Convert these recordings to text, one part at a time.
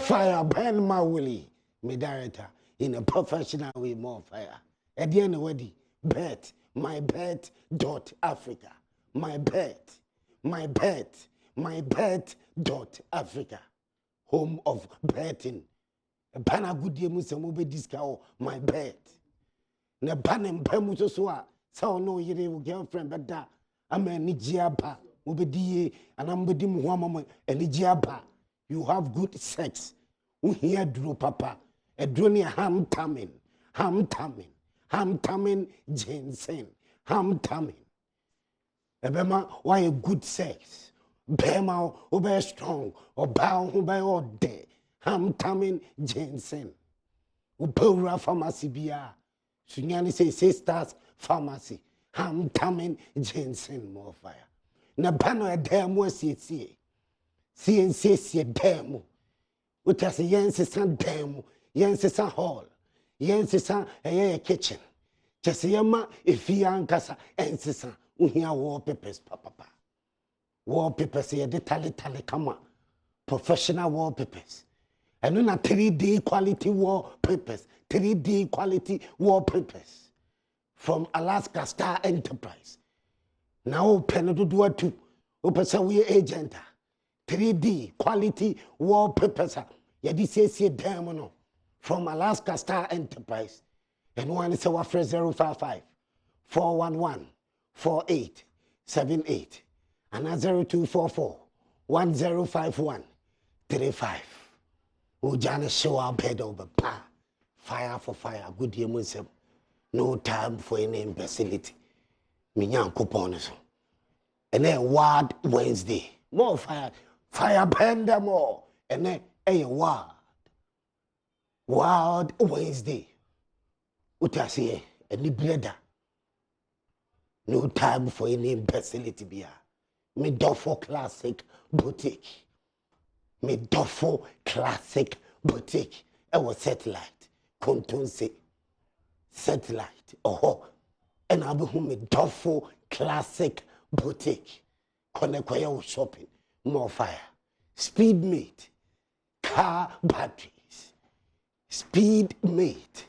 Fire burn my willy, me director, in a professional way, more fire. At the end of the day, bet, my bet, .Africa. My bet, dot Africa. Home of betting. A banner good dear Musamobe discount, my bet. Na banem pemuto soa, so no ye girlfriend, but that I'm a Nijiaba, Ubedi, and I'm with him, Wamama, and Nijiaba. You have good sex. We hear Drew Papa, a drone ham tamming, Jensen, ham tamming. Ebema, why a good sex? Bema, obey strong, or bow, obey all day, ham tamming, Jensen. Upora pharmacy bia, Sunyani say sisters pharmacy, ham tamming, Jensen, more fire. Na bano a demo see. CNC demo. Which has a yensisan demo, yensisan hall, yensisan a kitchen. Just a yama if he ankasa ensisan, unhia wallpapers, papa. Wallpapers, a tally kama. Professional wallpapers. And then a 3D quality wallpapers, 3D quality wallpapers from Alaska Star Enterprise. Now, Penado do it too. Open we agent. 3D quality wallpapers. Yadi say demo from Alaska Star Enterprise. And one is our first 055 411 4878 and 0244 1051 35. Ujana show our bed over pa. Fire for fire. Good year, Muslim. No time for any imbecility. Minyan coupones. And then Ward Wednesday. More fire. Fire burn them all. And then a Wild Wednesday. Utasi any brother. No time for any imbecility beer. Me Duffo Classic Boutique. Me Duffo Classic Boutique. I was satellite. Contonse. Satellite. Oh. And I'll be home me Duffo Classic Boutique. Konekwaya shopping. More fire. Speed mate. Car batteries. Speed mate.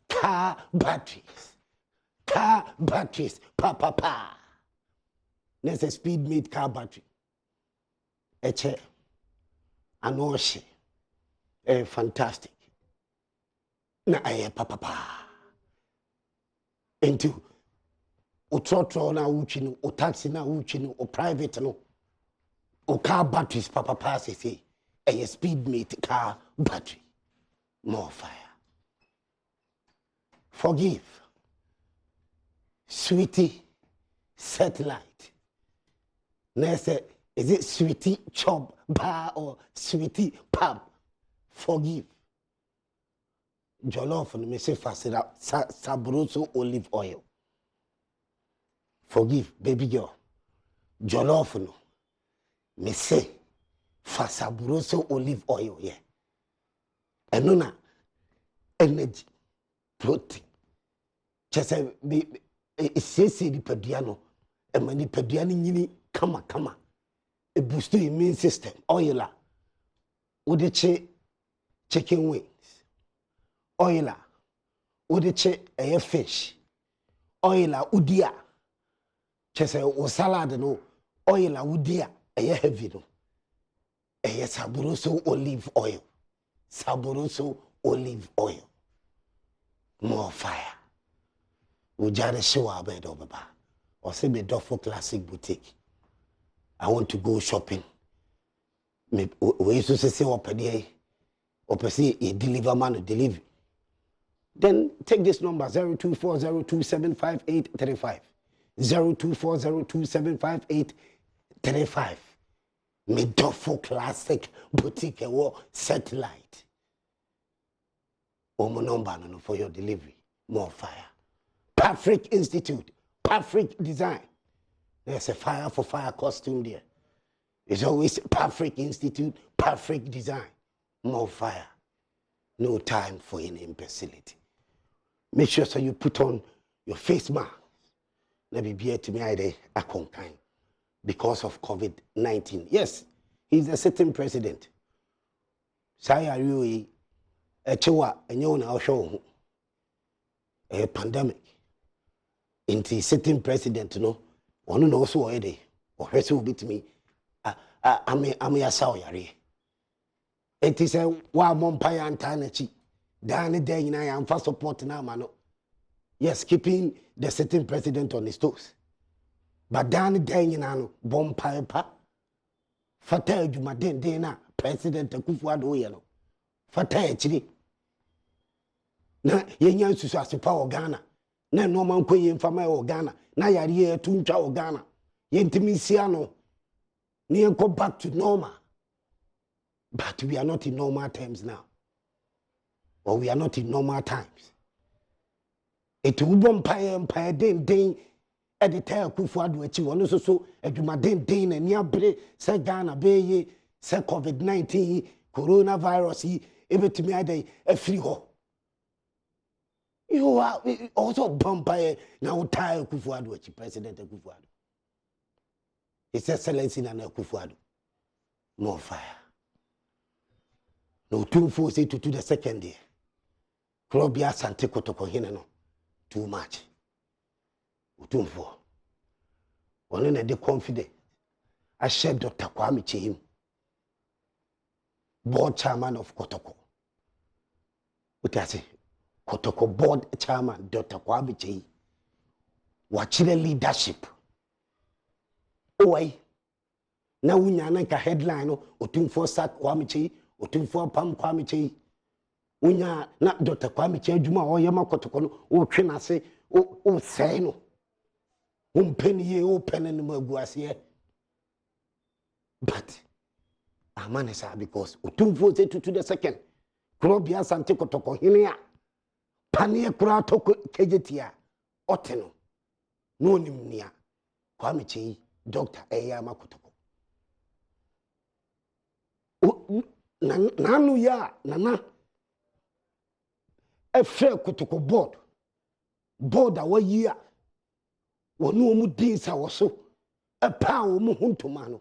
Car batteries. Car batteries. Pa. There's a speed mate car battery. Eche. Anoshi. Fantastic. Na aye pa. Into. O trotro na uchino. O taxi na uchino. O private no. O car batteries, papa say, a speed mate car battery. More fire. Forgive. Sweetie satellite. Next, is it sweetie chop bar or sweetie pub? Forgive. Jollof and me say fasira sabroso olive oil. Forgive, baby girl. Jollof no. Me say fasaburoso olive oil yeah. Enona energy protein. Just be isi di pediano. E mani pediani nyini kama. E boost the immune system. Oila. Udiche chicken wings. Oila. Udiche a fish. Oila udia. Just a salad no. Oila udia. Aye heavy no. Aye saboroso olive oil. Saboroso olive oil. More fire. Ujare show our bed over bar. Or say me Duffo Classic Boutique. I want to go shopping. Me we used to say what per day. Or per se a deliver man to deliver. Then take this number 0240275835. 0240275835. Me Duffo Classic Boutique or satellite. Omo number no for your delivery. More fire. Patrick Institute. Patrick Design. There's a fire for fire costume there. It's always Patrick Institute, Patrick Design. More fire. No time for any imbecility. Make sure so you put on your face mask. Let me be here to me a conkind because of COVID-19. Yes, he's a sitting president. Saya really a chewa and you know show a pandemic. Into sitting president, no, one knows who already or her so bit me. I'm a Sawyari. It is a wild mumpire and tanachi. Danny day I am for support now, mano. Yes, keeping the sitting president on his toes. But Danny day in an bomb piper. Fatal Jumadin Dana, President Kufuado Yellow. Fatal Chili. Na yenyan susu asepa o Ghana na no man kwen yemfama o Ghana na yare ye tuntwa o Ghana yentimi sia no na go back to normal, but we are not in normal times now, or we are not in normal times. It will empire den at the time Kufuado achi wono so adwumaden den na niabre se Ghana be ye se COVID-19 coronavirus yi ebetimi adai afiri ho. You are also bumpy now tired Kufuado, President Kufuado. His Excellency Nana Kufuado. More fire. No 2-4 to the second year. Krobia Sante Kotoko Hinano. Too much. 2-4. One in the confident. I shared Dr. Kwame Chihim, board chairman of Kotoko. What I say? Kotoko board chairman Dr. Kwame Chihim. Wachile leadership. Oi. Na unyana ka headline otumfo sat Kwame Chihim, otumfo pam Kwame Chihim. Unya na Dr. Kwame Chihim adwuma oyema Kotoko no o twe na se o sei no. Umpeni o penen mo aguase. But amanesa because otumfo say to the second. Krobia Sante Kotoko hinia. Panie kura toko kejetia oteno no nimnia Kwame Chihim Dr. Eyama Kotoko nanu ya nana efe Kotoko board a wayia wonu omu dinsa woso epa omu huntoma no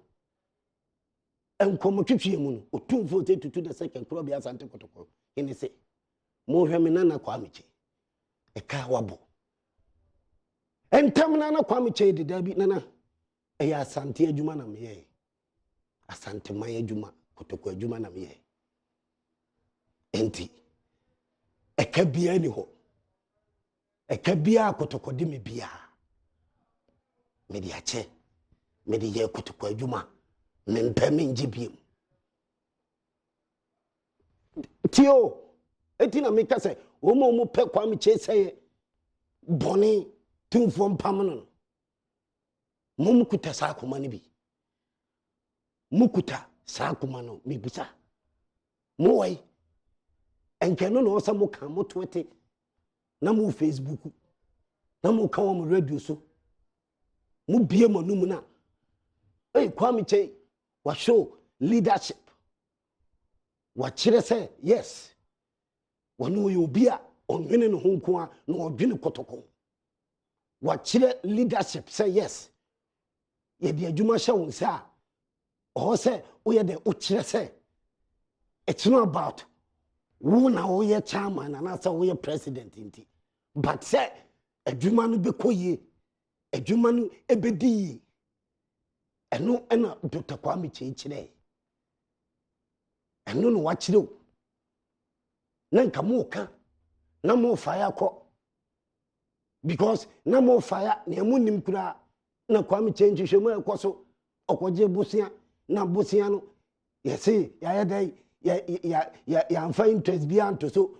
enkomo twetwe mu no otumfo say to the second Krobia Sante Kotoko ene say mo hweme nana Kwame Chihim eka wabo entam nana Kwame Chihim de dabi nana eya asante adwuma na meye asante man adwuma Kotoko adwuma na meye enti eka bia ni ho eka bia Kotoko de me bia me di ache me di ye Kotoko adwuma me mpeme njibiem tio etina meka se omo pe Kwame Chihim say boni tumfo mpam no mumukuta sa akoma ne bi mukuta sa akoma no mebisa moy enkeno no osa mo kan mo Twitter na mo Facebook na mo kan mo radio so mo bie manum na Kwame Chihim wa show leadership wa kire say yes wonu yo bia onwene no honko a no odwene Kotoko wa kire leadership say yes ye de adwuma hye won say o say o ye de o kire say it's not about who na o ye chairman and say o ye president inti but say adwuma no bekoye adwuma no ebedi eno na Dr. Kwame Chihim kire eno no wa kire na nka mo ka na mo fire ko because na mo fire na emu nim kura na Kwame Chihim hwehwemu ekoso okoje bosia na bosia no yesi ya yedai ya amfa interest bia nto so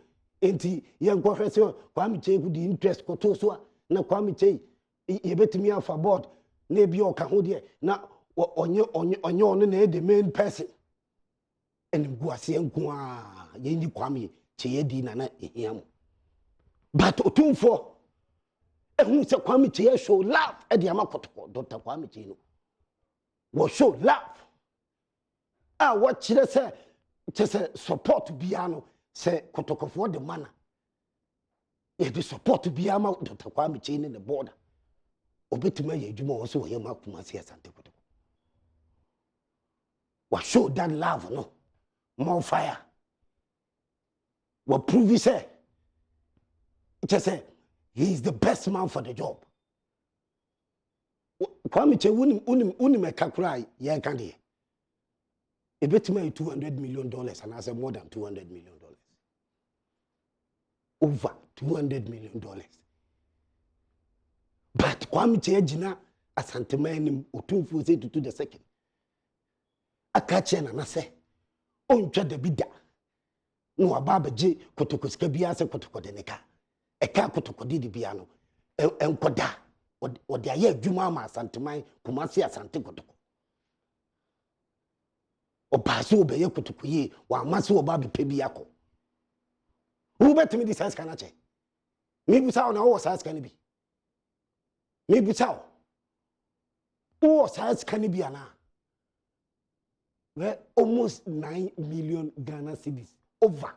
enti ye nkwohwe se Kwame Chihim ku di interest ko to so na Kwame Chihim ye betimi afa board na bi o ka ho de na onye ono na the main person enim guase nko a ye nyi Kwame Chihim di na ehiam but otumfo ehun se Kwame Chihim show love e de ama Kotoko Dr. Kwame Chihim no wo show love what kire se se support bia no se Kotoko for the manner e de support bia ma Dr. Kwame Chihim in the border obetima ye adwuma wo so wo ye ma kuma se Asante Kotoko wa show that love no more fire What prove he say? Just say he is the best man for the job. Kwame che unim kakura ye kan de. E betime $200 million and I say more than $200 million. Over $200 million. But Kwame che jina asante manim otumfu say to the second. Akache na say ontwa da bida. No ababa je kotokosika bia se kotokodeneka. Eka kotokodi bia no enkoda. Odi aye adwuma ma asanteman Kumasi asante kotoko. Obaso obeye kotoko ye wa amase oba be pebi akọ. Who betimi di size kana che? Me busa na wo size kana bi. Me busa wo size kana bi ana. Well, almost 9 million Ghana cedis over.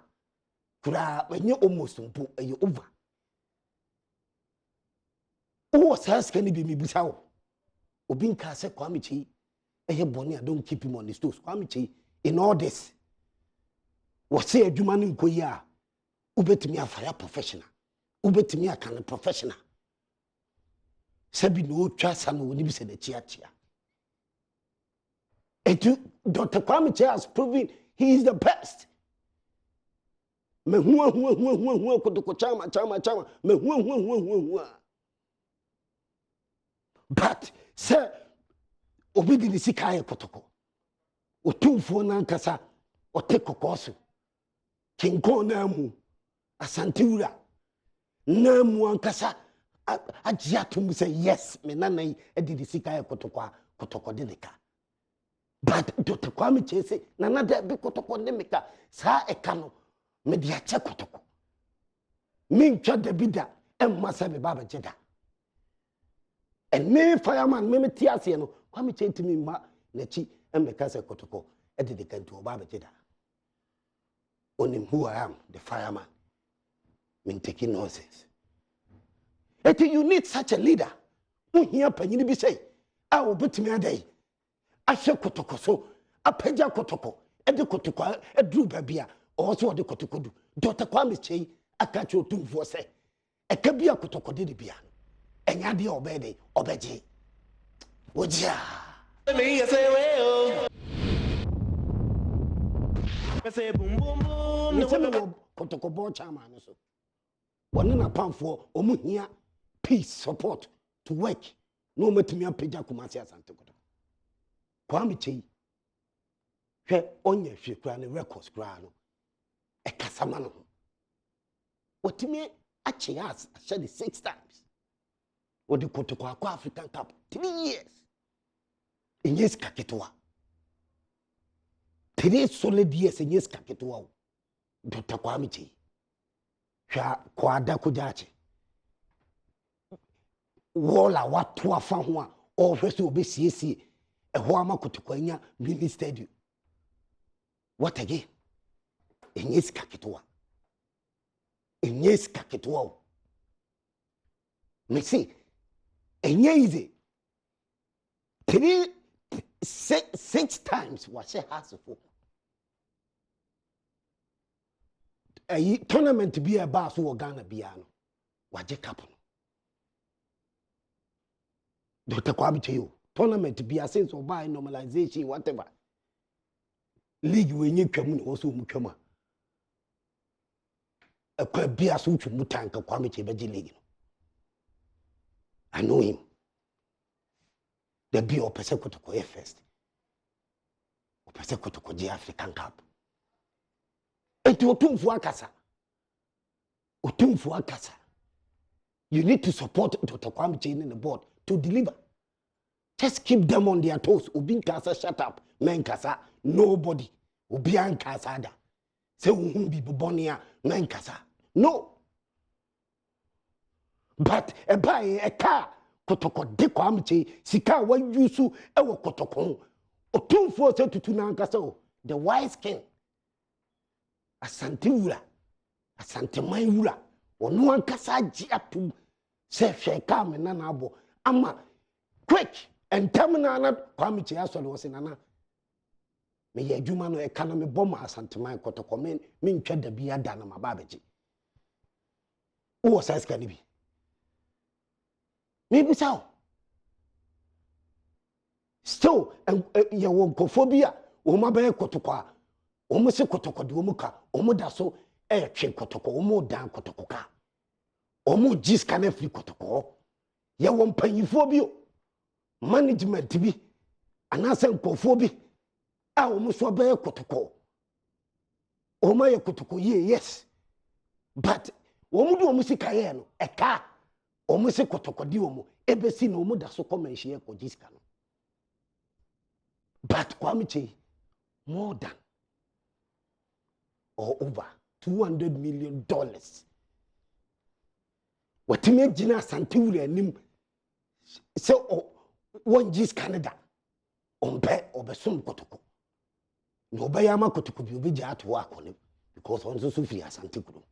Kura when you almost over. Oh, size can be me busa. Obinka se Kwame Chi. Boni, I don't keep him on the stores. Kwame Chi in all this. Was say a Jumani Koya. Ubetimi a fire professional. Ubetimi a can professional. Sabi no trust and when you say the chia. Dr. Kwame Chi has proven he is the best. Me hua chama. Me hua. But sir, obidi ni sika ye kotoko. Otumfo na nkasa otekokoso. Kinko na mu asante wura. Na mu ankasa agya tum say yes, me nanan edidi sika ye kotoko de nika. But Dr. Kwame Chi say nana da bi kotoko ne meka sa eka no me dia che kotoko. Me ntwa da bi da emma se me baba jeda. And me fireman me tiase no Kwame Chi ntimi ma na chi emeka se kotoko edidi kanto baba jeda. Onim who I am, the fireman. Me taking nonsense. But you need such a leader. Who here panyin bi say, "I will bet me a day." Ahwe kotoko so apeja kotoko ede kotoko edru babia also de kotoko du Dr. Kwame Chi akacho tumfo se eka bia kotoko de bia enya de obede obeje ojia me say we o say boom boom boom no kotoko bo chama no so woni na pamfo omuhia peace support to work no matumi apeja Kumasi asante kotoko Kwame Chi hwe onye hwe kura ne records kura no e kasama no otimi ache us actually 6 times odi kotoko akwa African Cup 3 years inyes kaketwa 3 solid years inyes kaketwa Dr. Kwame Chi hwa kwada kujache wola watu afa ho a ofese obesiesie ehwama kutukwanya mini stadium. What again? Enyes kaketwa. Enyes kaketwa. Me see. Enyeze. 6 times was she has for. A tournament be a bass or Ghana biano. Waje kapo. Dr. Kwame Chi tournament be a sense of by normalization, whatever. League when you come also mukama. A crab be a suit mutanka Kwame Chi league. I know him. The be or Pesecotoko first. Or Pesecotoko African Cup. And to Otumfu Akasa. Otumfu Akasa. You need to support Dr. Kwame Chi in the board to deliver. Just keep them on their toes. Ubin kasa shut up. Men kasa nobody. Ubian kasa da. Say be bonia men kasa. No. But a buy a car kotoko de Kwame Chi sika wa yusu ewo kotoko. Otumfo say to nankasa the wise king. Asante wura. Asante man wura. Onu ankasa ji atum. Say hwe me na na abo. Ama quick and terminal Kwame Chi asole was nana me ye adwuma no e ka no me bom asanteman kotoko me ntwa da bi ada na mababeji wo sa ska ni bi me bi saw still ye wo nkofobia wo ma be kotoko a wo mo se kotoko de wo mo ka wo mo da so e twe kotoko wo mo dan kotoko ka wo mo jiska na free kotoko ye wo mpanyifo bi o management bi anase nkofo bi a wo mo so be kotoko o ma ye kotoko yes but wo mo do wo mo sika ye no e ka wo mo se kotoko di wo mo ebesi na wo mo da so komanhye e ko jiska no but Kwame more than or over $200 million. What you make Gina Santiwuri anim so one G's Canada on pay or besom kotoko. No bayama kotoko bi obi to work on him because on so Sophia Santikuru.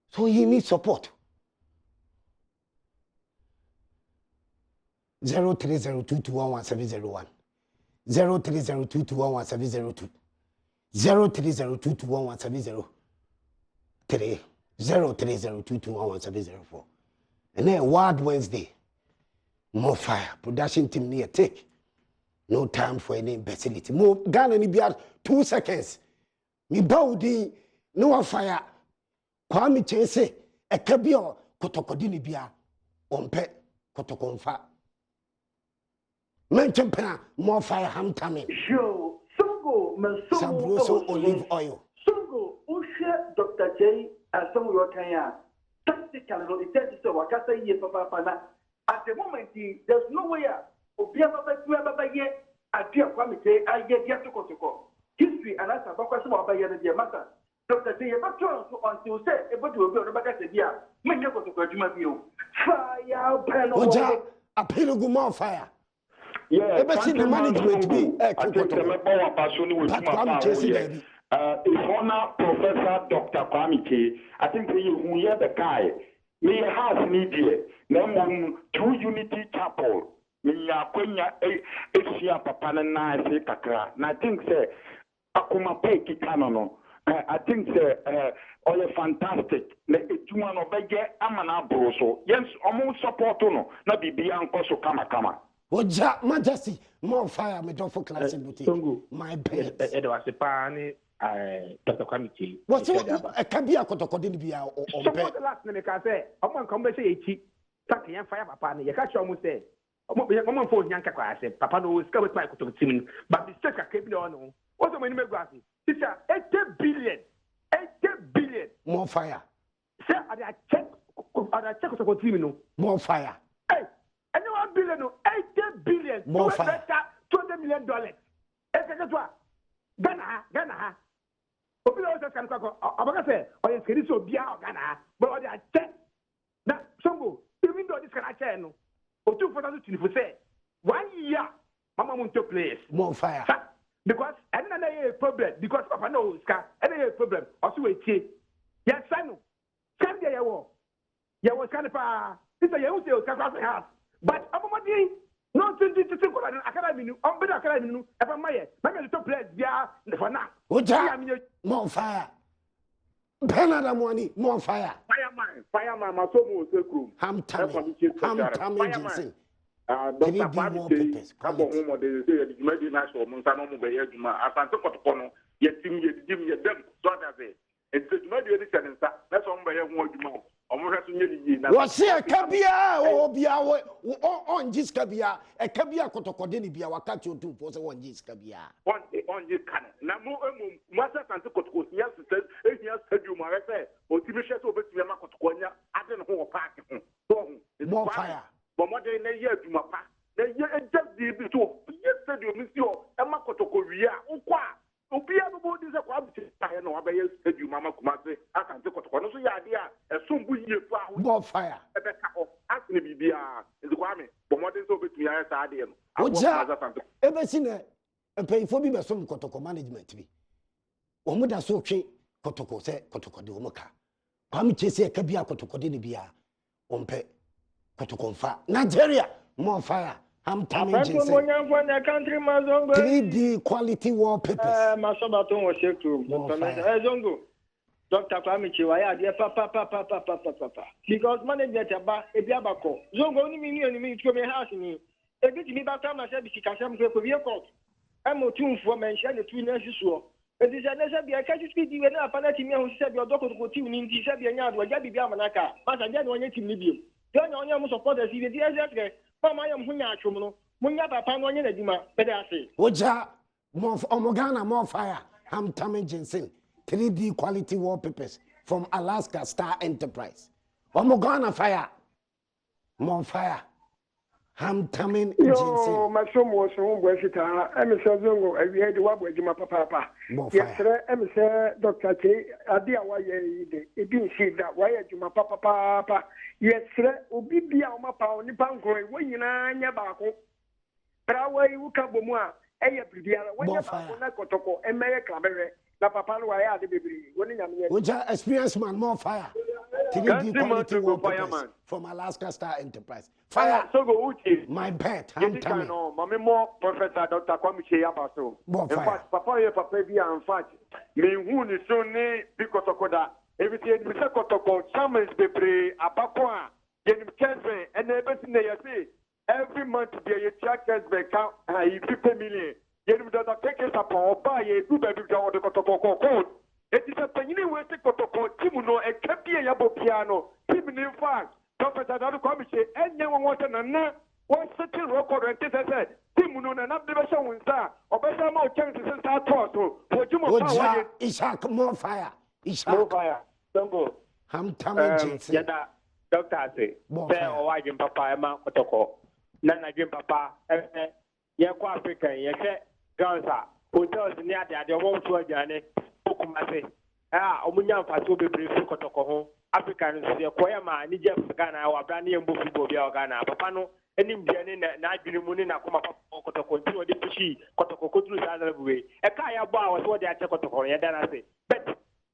So he needs support. 0302211701 0302211702 0302211703 0302211704 and then Wild Wednesday more fire production team near take no time for any imbecility more Ghana ni bia 2 seconds me bawdi no fire Kwame Chese e kabio kotokodi ni bia ompe kotokonfa menchempena more fire ham taming Yo, Songo, Sabroso olive oil. Songo, Usha, Dr. J, and some of your Kenya. Tactical, it says so. Wakasa ye papa. At the moment, there's no way. Obiama Baba yet. I dear Kwame, I get yet to Kotoko. History and answer about by the matter. Dr. J, but until say, about to be a Bagasia. Many of us to you. Fire, pen, Oja, a pilgrim fire. Yeah, the management be I think the member of Passion will come up. Honor Professor Dr. Kwame, I think who hear the guy. Me house media, number 2 Unity Chapel. Me ya kwenya Asia Papa na say kakra. Na I think say akuma pay kitano. I think say all fantastic. Na etuma no bege amana broso. Yes, almost support no. Na bibia anko so kama. Oja, Majesty, more fire, me don't for class in my bed. Edward Sepani, Dr. Kwame. What's a cabia kotokodi bia or the last name I say, I'm on conversation. Taki and fire papa, you catch almost say. I'm for Yanka class, Papa knows go with my team, but the second came on. What's the minimum graphic? It's 80 billion. 80 billion. More fire. Sir, I check of a team. More fire. Hey, and you 1 billion, 80 billion. More fire. $20 million. Ghana. Obi also can go. Abaga say, "Oh, yes, kiri so bia Ghana." But they are check. Now, Songo, even though this can check no. O 2024 say 1 year, Mama won't take place. More fire. Because I don't know a problem. Because Papa knows, and a problem. Also, wait, yes, son. Come there, you walk. You was kind of this is a young house. But Abamadi. No, I can't I'm better. I can't if I'm my little place, yeah, for now. More fire. Penada money, more fire. Fireman, my son was a crew. Ham taming agency. Dr. Kwame, come home, they say, you may be nice for Monsano, Bayajuma, as I took a corner, yet give me them, so that's it. It's the medicine, that's on by a more. What's here? Kabia or Bia on Gis Kabia, a Kabia Kotokodini Bia, Wakacho 2 for 1 Gis Kabia. On this can. Namu, Master Santo, yes, said you, my say, or Timisha over to Yamakotonia, I don't know what more fire. But what they year to my past, they just did it too. Yes, said you, Monsieur, Amakotokoria, Uqua. Opia bo dis a kwab I know about you, Mama Kumase. I can take what so ya idea. A soon we year more fire. Ask me be is the Kwame. But what is over to your idea? Ever seen a pay for me some Kotoko management? Omuda so tree Kotoko say Kotoko de Omoka. Kwame Chese Kabia Kotoko de Bia. Ompe Kotokonfa. Nigeria, more fire. I'm Tammy Jensen. 3D quality wallpapers. Masobaton was shaped to Zongo. Dr. Kwame Chiwaya, dear papa. Because manager Ba, a Biabako. Zongo only me to me house me. A bit me back time myself because I'm going to be a court. I'm a tune for mention the 2 nurses. It is a necessary I can't speak you and a panati who said your doctor could tune in the Sabian yard where Yabi Yamanaka, but I don't want to leave you. Don't know your support as if it is that. Mama, I am Hunya. Munyapa Panonia Dima, better say. Oja, more Omogana, more fire. I'm Tammy Jensen. 3D quality wallpapers from Alaska Star Enterprise. Omogana fire. More fire. I'm Tammy Jensen. Yo, my son was home where she tell Emerson Zongo, and we had the wab with my papa. Yes, sir, Emerson, Dr. K, Adia, why it didn't see that. Why at my papa? Yes, sir, Obibia, my pound, Nipango, when you know, Yabako. Prawa yuka bomwa eye pribiara wanya ba na kotoko America bere na papa no ya de bebre woni nyame Oja experience man more fire 3D quality wallpapers from Alaska Star Enterprise fire so go uchi my bet I'm telling no mama more Professor Dr. Kwame Chiyabaso in fact papa bi in fact me hu ni so ni bi kotoko da everything mi se kotoko summons bebre abako a yenim kense and everything you say every month they check us back out 50 million. You know that take us upon buy a do baby down the Kotoko code. It is a penny way to Kotoko, Timuno, and Capi and Yabo piano. Tim in fact, Professor Dadu Commission, and no one wanted a one certain record and this I said, Timuno and Abdivation will start, or better more chances and start to for Jumo. Ishak more fire. Ishak more fire. Don't go. I'm Tammy Jensen. Doctor say, Bear or Wagon Papa, Emma Kotoko. Nana Jim Papa, Yako African, Yake, Gansa, hotels near the won't to a journey, Okumase, Omunya Faso be brief Kotoko, Africans, Koyama, Niger, Ghana, or Brani and Buffy Bobia Ghana, Papano, and Indian, Nigeria, Nakuma Kotoko, the Pushi, Kotoko, way. A Kaya bar was what they are Kotoko, and then I say, but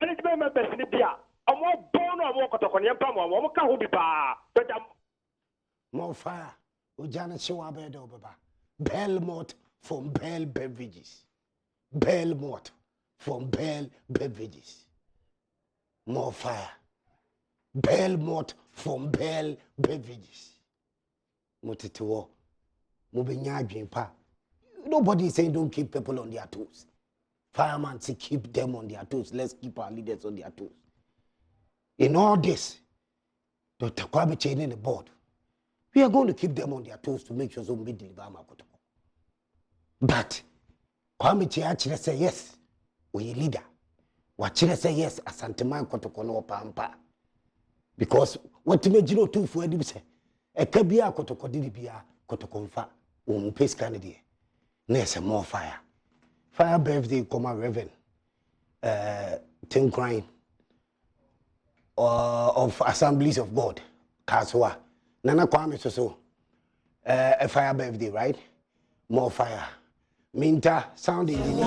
let's remember Bessinipia, a more bone or more Kotoko, Yampa, what can be bar, but more fire. Ujana Shiwabedo Baba. Belmont from Bell Beverages. Belmont from Bell Beverages. More fire. Belmont from Bell Beverages. Mutituo. Mubinya pa. Nobody is saying don't keep people on their toes. Fireman say keep them on their toes. Let's keep our leaders on their toes. In all this, Dr. Kwame chaining the board. We are going to keep them on their toes to make sure somebody deliver our kotoko. But Kwame Chiachire say yes, we leader. Wachire say yes, Asanteman kotoko no pampa. Because what to make you know two for a say, a kabia kotoko didibia kotokonfa, pace candidate. There's more fire. Fire birthday, Reverend, Tim Crying of Assemblies of God, Kaswa. Nana Kwame so a fire birthday, right? More fire. Minta sound engineer.